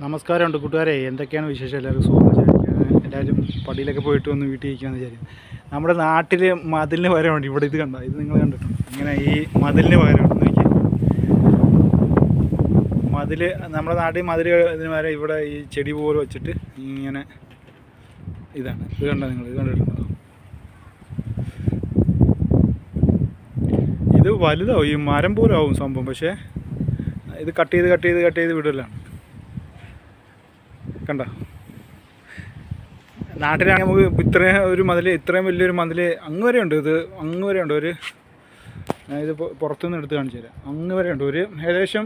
നമസ്കാരമുണ്ട് കൂട്ടുകാരെ, എന്തൊക്കെയാണ് വിശേഷം? എല്ലാവർക്കും സുഖം വിചാരിക്കുക. എല്ലാവരും പടിയിലൊക്കെ പോയിട്ട് വന്ന് വീട്ടിൽ ഇരിക്കാമെന്ന് വിചാരിക്കും. നമ്മുടെ നാട്ടിൽ മതിലിന് പകരമുണ്ട്. ഇവിടെ ഇത് കണ്ടോ, ഇത് നിങ്ങൾ കണ്ടിട്ടുണ്ട്. ഇങ്ങനെ ഈ മതിലിന് പകരമുണ്ട് നോക്കി. മതിൽ നമ്മുടെ നാട്ടിൽ മതിൽ ഇതിന് പകരം ഇവിടെ ഈ ചെടി പോലെ വെച്ചിട്ട് ഇങ്ങനെ ഇതാണ്. ഇത് കണ്ടോ, നിങ്ങൾ ഇത് കണ്ടിട്ടുണ്ടോ? ഇത് വലുതാവും, ഈ മരം പോലെ ആവും സംഭവം. പക്ഷേ ഇത് കട്ട് ചെയ്ത് വിടലാണ്. കണ്ട, നാട്ടിലാണെങ്കിൽ നമുക്ക് ഇത്രയും ഒരു മതിൽ, ഇത്രയും വലിയൊരു മതിൽ അങ്ങ് വരെ ഉണ്ട്. ഇത് അങ്ങ് വരെ ഉണ്ട്. ഒരു ഇത് പുറത്തുനിന്ന് എടുത്ത് കാണിച്ചു തരാം. അങ്ങ് വരെ ഉണ്ട്. ഒരു ഏകദേശം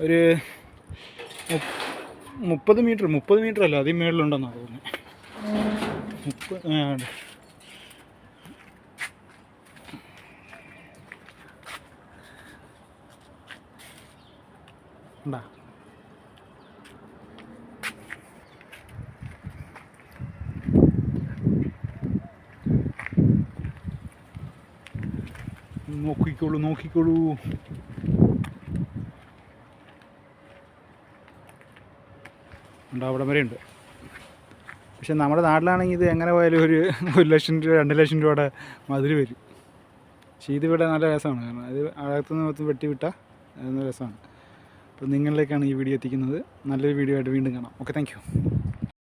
ഒരു 30 മീറ്റർ അല്ല, അതിൽ മേളിലുണ്ടെന്നാണ് തോന്നുന്നത്. 30 ഉണ്ടാ. നോക്കിക്കോളൂ. ഉണ്ട്, അവിടെ വരെ ഉണ്ട്. പക്ഷെ നമ്മുടെ നാട്ടിലാണെങ്കിൽ ഇത് എങ്ങനെ പോയാലും ഒരു 1 ലക്ഷം രൂപ 2 ലക്ഷം രൂപയുടെ മതിൽ വരും. പക്ഷേ ഇതിവിടെ നല്ല രസമാണ്. കാരണം അത് അകത്തുനിന്ന് വെട്ടി വിട്ടാൽ നല്ല രസമാണ്. അപ്പോൾ നിങ്ങളിലേക്കാണ് ഈ വീഡിയോ എത്തിക്കുന്നത്. നല്ലൊരു വീഡിയോ ആയിട്ട് വീണ്ടും കാണാം. Okay, thank you.